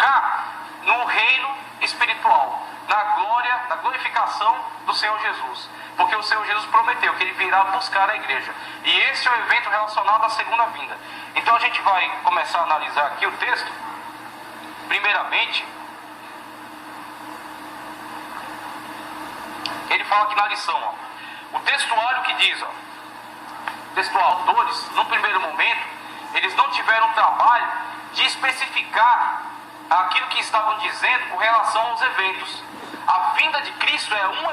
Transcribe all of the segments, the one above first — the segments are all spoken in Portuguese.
buscar no reino espiritual, na glória, na glorificação do Senhor Jesus. Porque o Senhor Jesus prometeu que Ele virá buscar a igreja. E esse é o evento relacionado à segunda vinda. Então a gente vai começar a analisar aqui o texto. Primeiramente, ele fala aqui na lição, ó, o textuário que diz, autores, no primeiro momento, eles não tiveram trabalho de especificar aquilo que estavam dizendo com relação aos eventos. A vinda de Cristo é um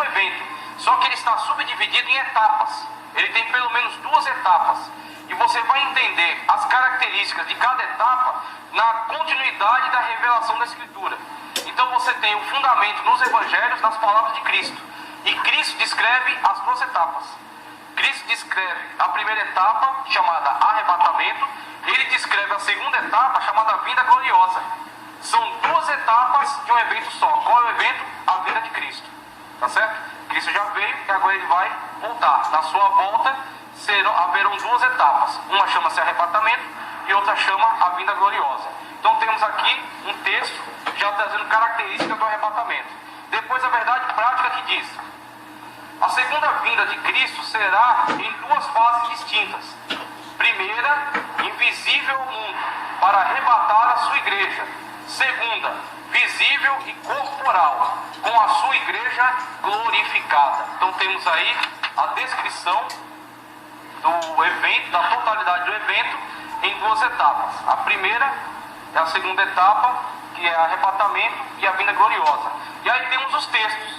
evento, só que ele está subdividido em etapas. Ele tem pelo menos 2 etapas, e você vai entender as características de cada etapa na continuidade da revelação da Escritura. Então você tem o fundamento nos evangelhos, nas palavras de Cristo, e Cristo descreve as 2 etapas. Cristo descreve a primeira etapa, chamada arrebatamento. Ele descreve a segunda etapa, chamada vinda gloriosa. São 2 etapas de um evento só. Qual é o evento? A vinda de Cristo. Tá certo? Cristo já veio e agora ele vai voltar. Na sua volta haverão 2 etapas. Uma chama-se arrebatamento e outra chama a vinda gloriosa. Então temos aqui um texto já trazendo características do arrebatamento. Depois a verdade prática que diz: a segunda vinda de Cristo será em 2 fases distintas. Primeira, invisível ao mundo, para arrebatar a sua igreja. Segunda, visível e corporal, com a sua igreja glorificada. Então temos aí a descrição do evento, da totalidade do evento, em 2 etapas. A primeira é a segunda etapa, que é arrebatamento e a vinda gloriosa. E aí temos os textos.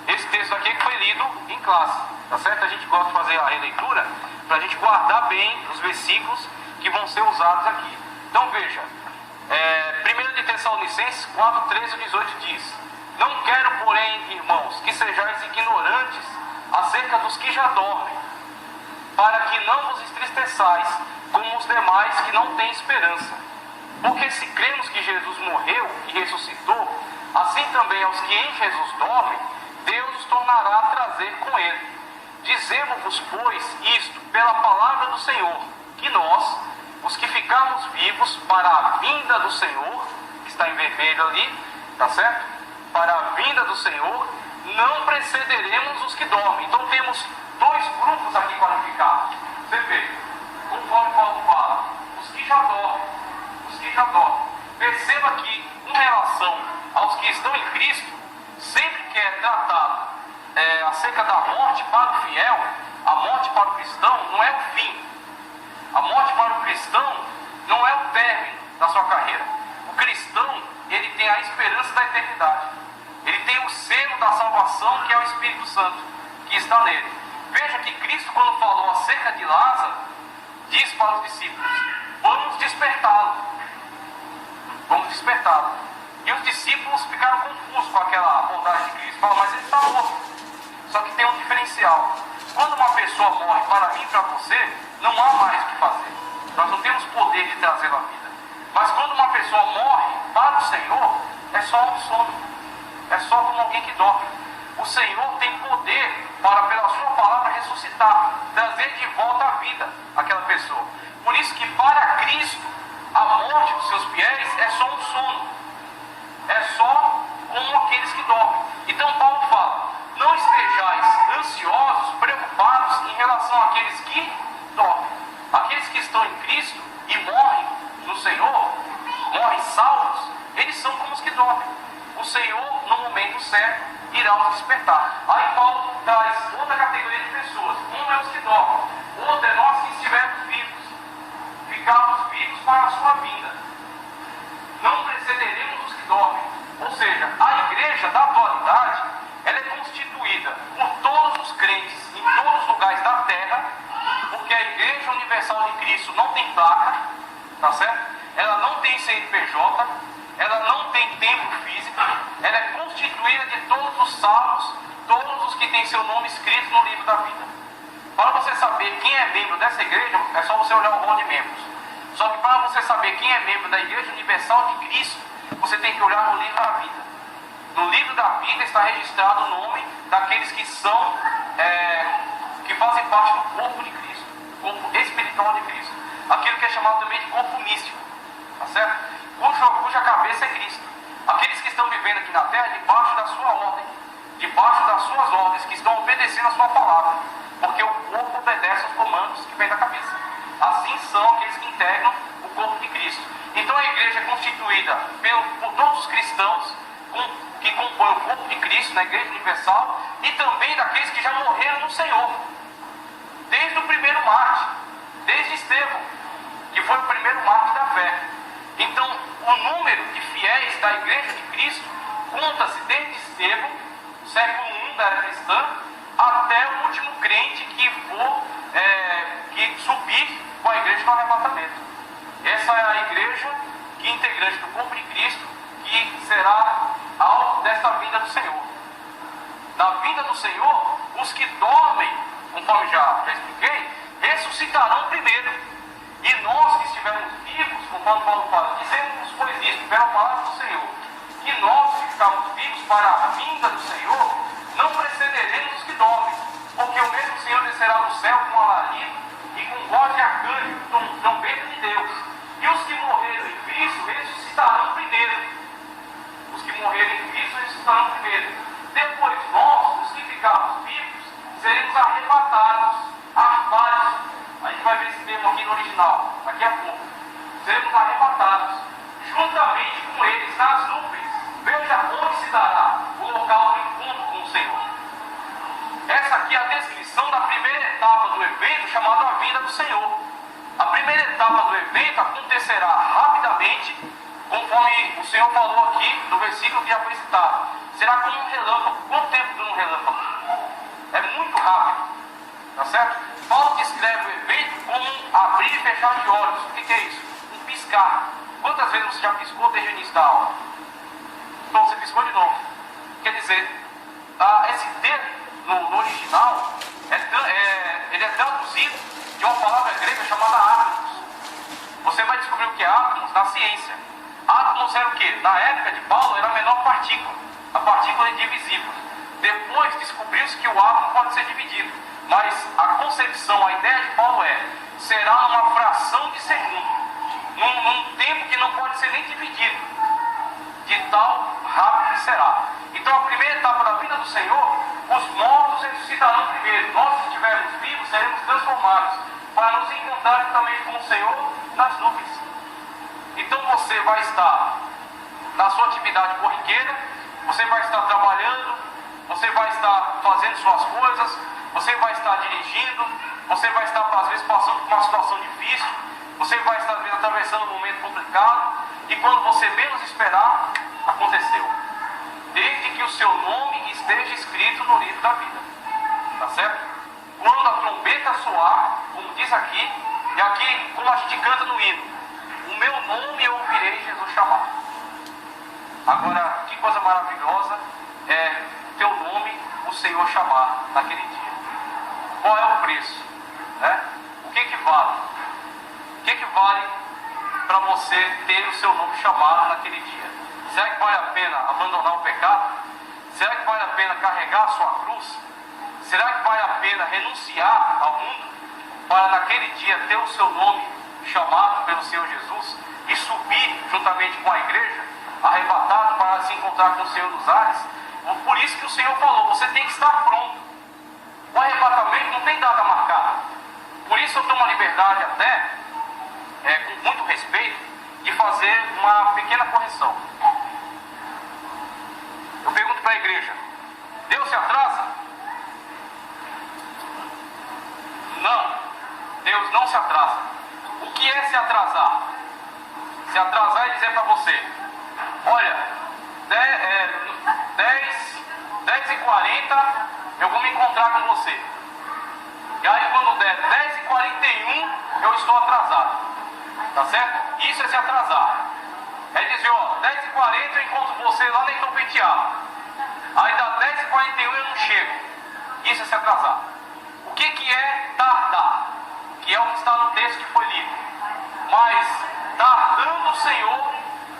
Esse texto aqui que foi lido em classe, tá certo? A gente gosta de fazer a releitura para a gente guardar bem os versículos que vão ser usados aqui. Então veja, 1 de Tessalonicenses 4, 13 e 18 diz: não quero, porém, irmãos, que sejais ignorantes acerca dos que já dormem, para que não vos entristeçais como os demais que não têm esperança. Porque se cremos que Jesus morreu e ressuscitou, assim também aos que em Jesus dormem, Deus os tornará a trazer com ele. Dizemos-vos, pois, isto pela palavra do Senhor, que nós, os que ficarmos vivos para a vinda do Senhor, que está em vermelho ali, tá certo? Para a vinda do Senhor, não precederemos os que dormem. Então temos 2 grupos aqui qualificados. Você vê, conforme Paulo fala, os que já dormem, Perceba que, em relação aos que estão em Cristo, sempre que é tratado acerca da morte para o fiel, a morte para o cristão não é o fim. A morte para o cristão não é o término da sua carreira. O cristão, ele tem a esperança da eternidade. Ele tem o selo da salvação, que é o Espírito Santo, que está nele. Veja que Cristo, quando falou acerca de Lázaro, diz para os discípulos: vamos despertá-lo. Vamos despertá-lo. E os discípulos ficaram confusos com aquela abordagem de Cristo. Falam: mas ele está morto. Só que tem um diferencial. Quando uma pessoa morre para mim e para você, não há mais o que fazer. Nós não temos poder de trazê-la à vida. Mas quando uma pessoa morre para o Senhor, é só um sono. É só como alguém que dorme. O Senhor tem poder para, pela sua palavra, ressuscitar, trazer de volta à vida aquela pessoa. Por isso que para Cristo, a morte dos seus fiéis é só um sono. É só como aqueles que dormem. Então Paulo fala: não estejais ansiosos, preocupados em relação àqueles que dormem. Aqueles que estão em Cristo e morrem no Senhor, morrem salvos, eles são como os que dormem. O Senhor, no momento certo, irá os despertar. Aí Paulo traz outra categoria de pessoas. Um é os que dormem, outro é nós que estivermos vivos, ficarmos vivos para a sua vinda. Não precederemos os que dormem. Ou seja, a igreja da atualidade, ela é constituída por todos os crentes em todos os lugares da terra, porque a Igreja Universal de Cristo não tem placa, tá certo? Ela não tem CNPJ, ela não tem templo físico, ela é constituída de todos os salvos, todos os que têm seu nome escrito no livro da vida. Para você saber quem é membro dessa igreja, é só você olhar o rol de membros. Só que para você saber quem é membro da Igreja Universal de Cristo, você tem que olhar no livro da vida. No livro da vida está registrado o nome daqueles que são, que fazem parte do corpo de Cristo, corpo espiritual de Cristo. Aquilo que é chamado também de corpo místico, tá certo? cuja cabeça é Cristo. Aqueles que estão vivendo aqui na terra debaixo da sua ordem, debaixo das suas ordens, que estão obedecendo a sua palavra, porque o corpo obedece aos comandos que vem da cabeça. Assim são aqueles que integram o corpo de Cristo. Então a igreja é constituída por todos os cristãos que compõem o corpo de Cristo, na igreja universal, e também daqueles que já morreram no Senhor, desde o primeiro mártir, desde Estevão, que foi o primeiro mártir da fé. Então o número de fiéis da igreja de Cristo conta-se desde Estevão, século I da era cristã, até o último crente que subir com a igreja no arrebatamento. Essa é a igreja que é integrante do corpo de Cristo, que será alvo desta vinda do Senhor. Na vinda do Senhor, os que dormem, conforme já expliquei, ressuscitarão primeiro. E nós que estivermos vivos, conforme Paulo fala, dizemos, pois isto, pela palavra do Senhor, que nós que ficarmos vivos para a vinda do Senhor, não precederemos os que dormem, porque o mesmo Senhor descerá do céu com alarido e com voz de arcanjo, com trombeta de Deus. E os que morreram em Cristo ressuscitarão primeiro. Os que morreram em Cristo ressuscitarão primeiro. Depois nós, os que ficarmos vivos, seremos arrebatados, arpados. A gente vai ver esse termo aqui no original, daqui a pouco. Seremos arrebatados, juntamente com eles, nas nuvens. Veja onde se dará o local do encontro com o Senhor. Essa aqui é a descrição da primeira etapa do evento, chamada a vinda do Senhor. A primeira etapa do evento acontecerá rapidamente, conforme o Senhor falou aqui no versículo que já foi citado. Será como um relâmpago. Quanto tempo dura um relâmpago? É muito rápido. Tá certo? Paulo descreve o evento como um abrir e fechar de olhos. O que é isso? Um piscar. Quantas vezes você já piscou desde o início da aula? Então você piscou de novo. Quer dizer, esse termo no original, ele é traduzido de uma palavra grega chamada átomos. Você vai descobrir o que é átomos na ciência. Átomos era o que? Na época de Paulo era a menor partícula. A partícula indivisível. Depois descobriu-se que o átomo pode ser dividido. Mas a concepção, a ideia de Paulo será uma fração de segundo. Num tempo que não pode ser nem dividido. De tal rápido que será. Então a primeira etapa da vida do Senhor, os mortos ressuscitarão primeiro. Nós que estivermos vivos seremos transformados para nos encontrar também com o Senhor nas nuvens. Então você vai estar na sua atividade corriqueira, você vai estar trabalhando, você vai estar fazendo suas coisas, você vai estar dirigindo, você vai estar às vezes passando por uma situação difícil, você vai estar às vezes atravessando um momento complicado, e quando você menos esperar, aconteceu. Desde que o seu nome esteja escrito no livro da vida. Tá certo? Quando a trombeta soar, como diz aqui, e aqui como a gente canta no hino, o meu nome eu ouvirei Jesus chamar. Agora, que coisa maravilhosa é teu nome o Senhor chamar naquele dia. Qual é o preço? Né? O que vale? O que vale para você ter o seu nome chamado naquele dia? Será que vale a pena abandonar o pecado? Será que vale a pena carregar a sua cruz? Será que vale a pena renunciar ao mundo para naquele dia ter o seu nome chamado pelo Senhor Jesus e subir juntamente com a igreja, arrebatado para se encontrar com o Senhor nos ares? Por isso que o Senhor falou, você tem que estar pronto. O arrebatamento não tem data marcada. Por isso eu tomo a liberdade até, com muito respeito, de fazer uma pequena correção. Eu pergunto para a igreja, Deus se atrasa? Não, Deus não se atrasa. O que é se atrasar? Se atrasar é dizer para você, olha, 10h40 eu vou me encontrar com você. E aí quando der 10h41 eu estou atrasado. Tá certo? Isso é se atrasar. É dizer, ó, 10h40 eu encontro você lá na Heitor Penteado. Aí dá 10h41 eu não chego. Isso é se atrasar. O que é tardar? Que é o que está no texto que foi lido. Mas, tardando o Senhor,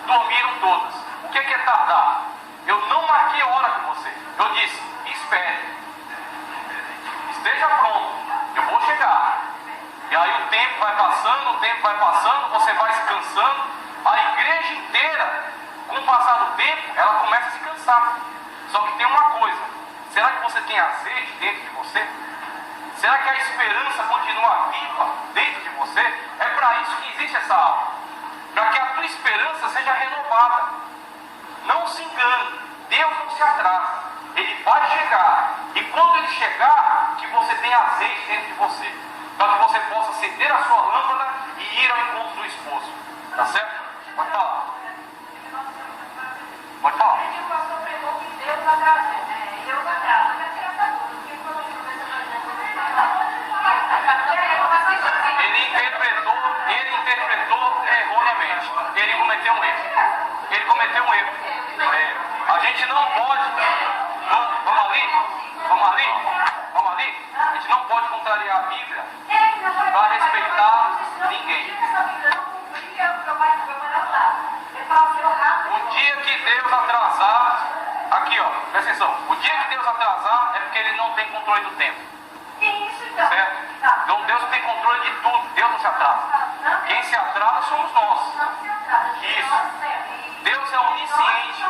dormiram todas. O que é tardar? Eu não marquei hora com você. Eu disse, espere. Esteja pronto. Eu vou chegar. E aí o tempo vai passando, você vai se cansando. A igreja inteira passar do tempo, ela começa a se cansar. Só que tem uma coisa: será que você tem azeite dentro de você? Será que a esperança continua viva dentro de você? É para isso que existe essa aula, para que a tua esperança seja renovada. Não se engane, Deus não se atrasa, Ele vai chegar, e quando Ele chegar, que você tenha azeite dentro de você, para que você possa acender a sua lâmpada e ir ao encontro do esposo. Tá certo? Pode falar. Pode falar. O pastor pregou que Deus atrasa. Deus atrasa. Mas é engraçado, porque quando eu converso ele interpretou erroneamente. Ele cometeu um erro. Ele cometeu um erro. A gente não pode. Vamos ali? Vamos ali? Vamos ali? A gente não pode contrariar a Bíblia para respeitar ninguém. O dia que Deus atrasar, aqui ó, presta atenção, o dia que Deus atrasar é porque Ele não tem controle do tempo. Certo? Então Deus tem controle de tudo, Deus não se atrasa. Quem se atrasa somos nós. Isso. Deus é onisciente.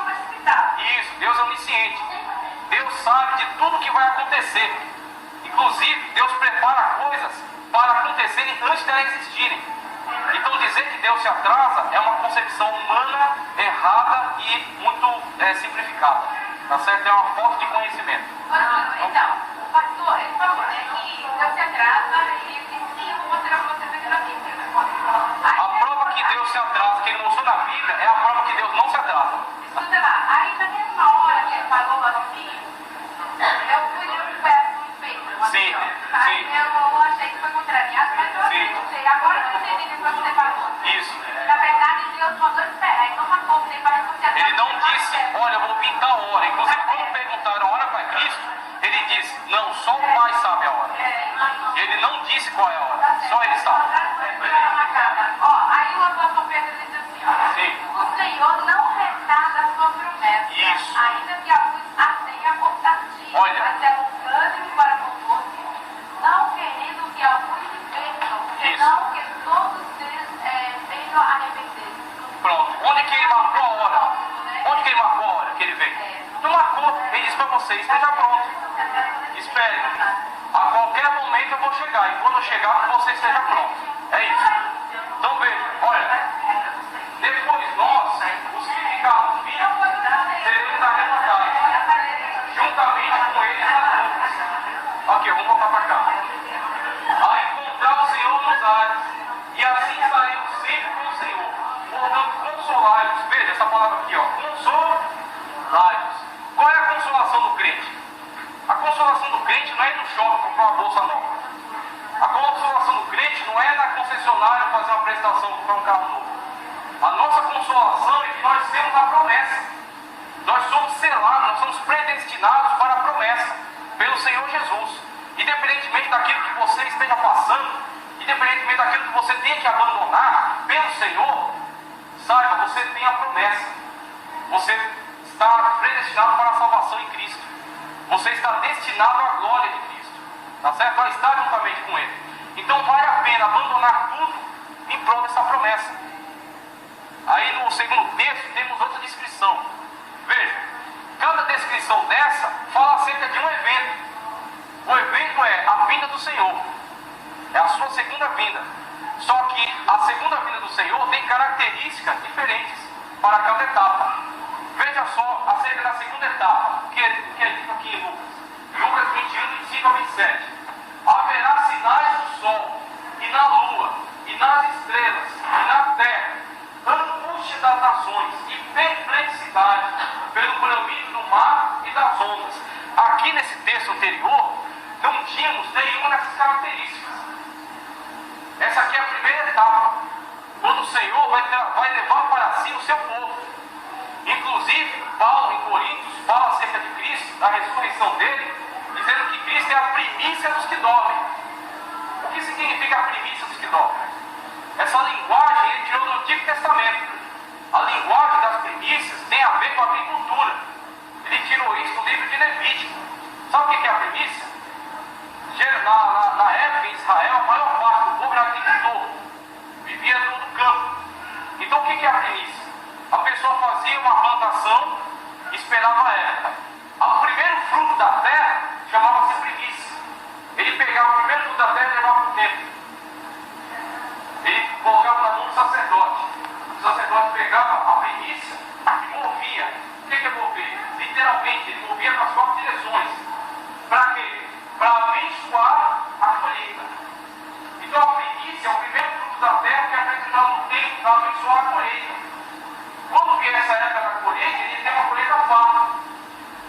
Isso, Deus é onisciente. Deus sabe de tudo que vai acontecer. Inclusive, Deus prepara coisas para acontecerem antes de elas existirem. Então dizer que Deus se atrasa é uma concepção humana, errada e muito simplificada. Tá certo? É uma falta de conhecimento. Então, o pastor, ele falou, né, que Deus se atrasa e sim, eu vou mostrar pra você aqui na Bíblia. A prova que Deus se atrasa, que Ele mostrou na Bíblia, é a prova que Deus não se atrasa. Escuta lá, aí na mesma hora que ele falou assim, eu fui ler um verso no Pedro. Sim, Aí sim. eu achei que foi contrariado, mas eu acreditei. Agora que eu entendi o que você falou. Isso. Na verdade, Deus mandou esperar, então marcou o tempo para negociar. Ele não disse, olha, eu vou pintar a hora. Inclusive, quando perguntaram a hora para Cristo, Ele disse, não, só o Pai sabe a hora. Ele não disse qual é a hora, só Ele sabe. Ó, aí o apóstolo Pedro diz assim, ó. Sim. O Senhor não retarda a sua promessa. Isso. Ainda que alguns a tenha por tardia. Olha. Mas é um ânimo para convosco, não querendo que alguns se percam, senão que todos venham a arrepender. Pronto. Onde que Ele marcou a hora? Onde que Ele marcou a hora que Ele veio? Não marcou. Ele disse para você, esteja pronto. Espere. A qualquer momento eu vou chegar. E quando eu chegar, você esteja pronto. É isso. Então veja, olha. Depois nós, os que ficarmos vivos, seremos arrebatados. Juntamente com eles nas nuvens. Ok, vamos voltar para cá. A encontrar o Senhor nos ares. E assim estaremos sempre com o Senhor. Portanto, consolai-vos. Veja essa palavra aqui, ó. Consolai-vos. Qual é a consolação do crente? A consolação do crente não é ir no shopping comprar uma bolsa nova. A consolação do crente não é na concessionária fazer uma prestação comprar um carro novo. A nossa consolação é que nós temos a promessa. Nós somos selados, nós somos predestinados para a promessa pelo Senhor Jesus. Independentemente daquilo que você esteja passando, independentemente daquilo que você tenha que abandonar pelo Senhor, saiba, você tem a promessa. Você está predestinado para a salvação em Cristo. Você está destinado à glória de Cristo. Tá certo? Vai estar juntamente com Ele. Então vale a pena abandonar tudo em prol dessa promessa. Aí no segundo texto temos outra descrição. Veja, cada descrição dessa fala acerca de um evento. O evento é a vinda do Senhor. É a sua segunda vinda. Só que a segunda vinda do Senhor tem características diferentes para cada etapa. Veja só acerca da segunda etapa, que é dito aqui em Lucas. Lucas 21, 25 a 27. Haverá sinais no sol, e na lua, e nas estrelas, e na terra, angústia das nações, e perplexidade, pelo bramido do mar e das ondas. Aqui nesse texto anterior, não tínhamos nenhuma dessas características. Essa aqui é a primeira etapa, quando o Senhor vai levar para si o seu povo. Inclusive, Paulo em Coríntios fala acerca de Cristo, da ressurreição dele, dizendo que Cristo é a primícia dos que dormem. O que significa a primícia dos que dormem? Essa linguagem ele tirou do Antigo Testamento. A linguagem das primícias tem a ver com a agricultura. Ele tirou isso do livro de Levítico. Sabe o que é a primícia? Na época em Israel, a maior parte do povo era agricultor, vivia no campo. Então o que é a primícia? A pessoa fazia uma planta esperava a época. O primeiro fruto da terra chamava-se primícia. Ele pegava o primeiro fruto da terra e levava para o templo. Ele colocava na mão do sacerdote. O sacerdote pegava a primícia e movia. O que é mover? Literalmente, ele movia nas 4 direções. Para quê? Para abençoar a colheita. Então a primícia é o primeiro fruto da terra que é apresentado no templo para abençoar a colheita. Quando vier essa época da colheita, ele tem uma colheita farta.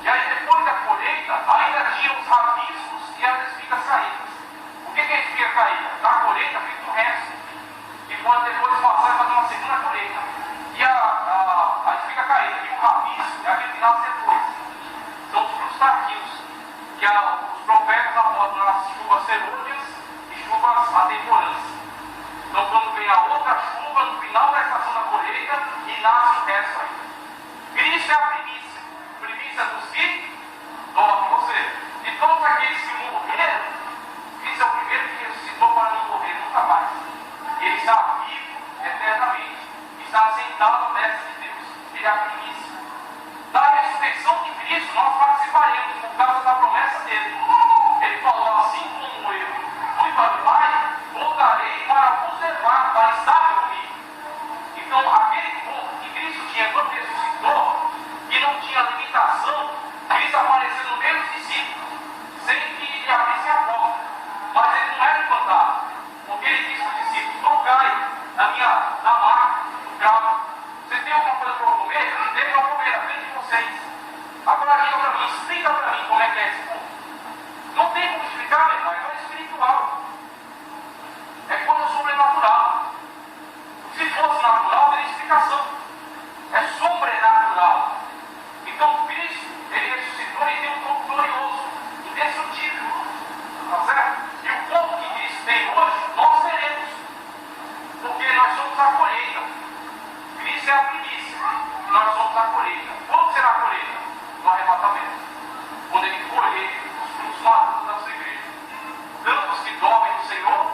E aí depois da colheita, ainda tinha os rabiscos e as espigas caídas. O que é espiga caída? Na colheita fica o resto. E pode depois passar e fazer uma segunda colheita. E a espiga caída e o rabisco é aquele que nasce depois. São os frutos tardios. Que os profetas abordam nas chuvas serôdias e chuvas atemporais. Então quando vem a outra chuva no final da estação da colheita e nasce o resto aí. Cristo é a primícia. Primícia dos que dormem. Ou seja, de todos aqueles que morreram, Cristo é o primeiro que ressuscitou para não morrer nunca mais. Ele está vivo eternamente. Está sentado à destra de Deus. Ele é a primícia. Da ressurreição de Cristo nós participaremos por causa da promessa dele. Ele falou: assim como eu fui para o Pai, voltarei para vos levar, para estar comigo. Então aquele povo que Cristo tinha quando ressuscitou, que não tinha limitação, Cristo apareceu no meio dos discípulos, sem que ele abrisse a porta. Mas ele não era espantado, porque ele disse aos discípulos: tocai na maca, no cravo. Vocês têm alguma coisa para comer? Eles têm para comer, à frente de vocês. Agora diga para mim, explica para mim como é que é esse povo. Não tem como explicar, meu irmão, é espiritual. É coisa sobrenatural. Se fosse natural, teria explicação. É sobrenatural. Então Cristo, ele ressuscitou e tem um corpo glorioso, indestrutível. Tá certo? E o corpo que Cristo tem hoje, nós teremos. Porque nós somos a colheita. Cristo é a primícia. Nós somos a colheita. Quando será a colheita? No arrebatamento. Quando ele colher os frutos maduros da sua igreja. Tanto os que dormem no Senhor,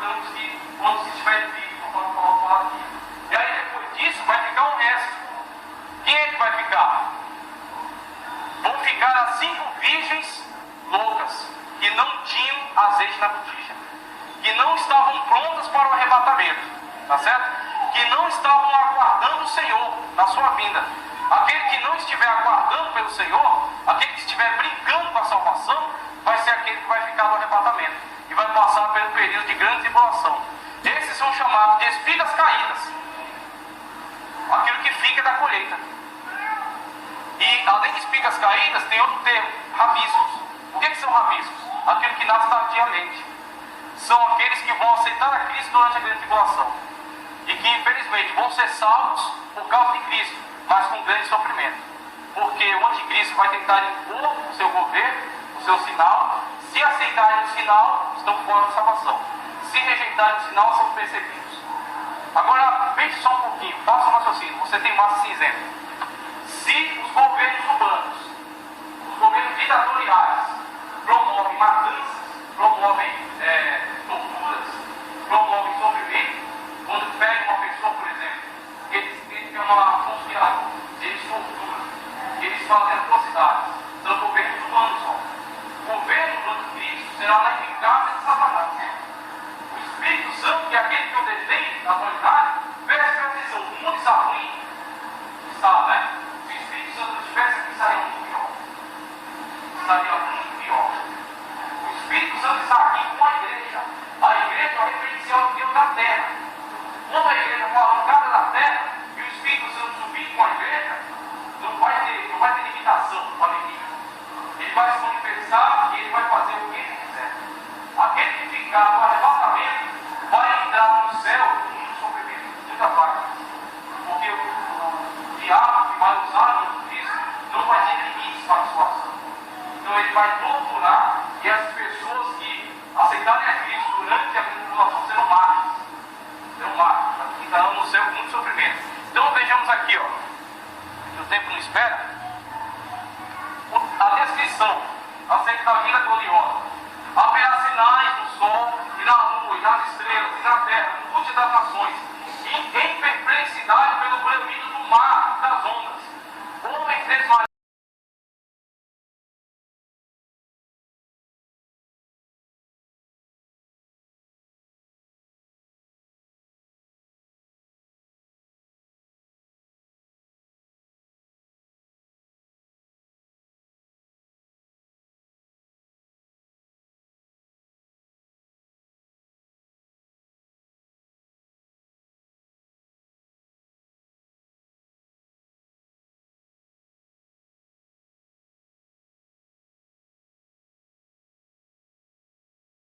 tanto os que, quando se estiver vivo, como falar aqui. E aí depois disso vai ficar um resto. Quem é que vai ficar? Vão ficar as 5 virgens loucas, que não tinham azeite na botija, que não estavam prontas para o arrebatamento, tá certo? Que não estavam aguardando o Senhor na sua vinda. Aquele que não estiver aguardando pelo Senhor, aquele que estiver brincando com a salvação, vai ser aquele que vai ficar no arrebatamento e vai passar pelo período de grande tribulação. Esses são chamados de espigas caídas, aquilo que fica da colheita. E além de espigas caídas, tem outro termo: rabiscos. O que são rabiscos? Aquilo que nasce tardiamente. São aqueles que vão aceitar a Cristo durante a grande tribulação e que infelizmente vão ser salvos por causa de Cristo, mas com grande sofrimento, porque o anticristo vai tentar impor o seu governo, o seu sinal. Se aceitarem o sinal, estão fora da salvação. Se rejeitarem o sinal, são perseguidos. Agora pense só um pouquinho, faça um raciocínio. Você tem massa cinzenta. Se os governos humanos, os governos ditatoriais, promovem matanças, promovem torturas, promovem sofrimento, quando pegam uma pessoa, por exemplo, eles têm uma conspiração, eles torturam, eles fazem atrocidades, são governos humanos só. O governo do anticristo será na eficácia de Satanás. O Espírito Santo, que é aquele que o detém na atualidade, preste atenção: o mundo está ruim, está, né? Se o Espírito Santo não estivesse aqui, estaria muito pior. Estaria muito pior. O Espírito Santo está aqui com a igreja. A igreja é o referencial de Deus da terra. Quando a igreja for arrancada da terra e o Espírito Santo subir com a igreja, não vai ter limitação para o inimigo. Ele vai se manifestar e ele vai fazer o que ele quiser. Aquele que ficar no arrebatamento vai entrar no céu com muito sofrimento, muitas lágrimas. Porque o diabo que vai usar o Cristo não vai ter limites para a situação. Então ele vai torturar, e as pessoas que aceitarem a Cristo durante a tribulação serão mártires. Serão mártires, ficarão no céu com muito sofrimento. Então vejamos aqui, ó, que o tempo não espera, a descrição acerca da vida gloriosa. Haverá sinais no sol, e na lua, e nas estrelas, e na terra, no curso das nações, e em perplexidade pelo bramido do mar.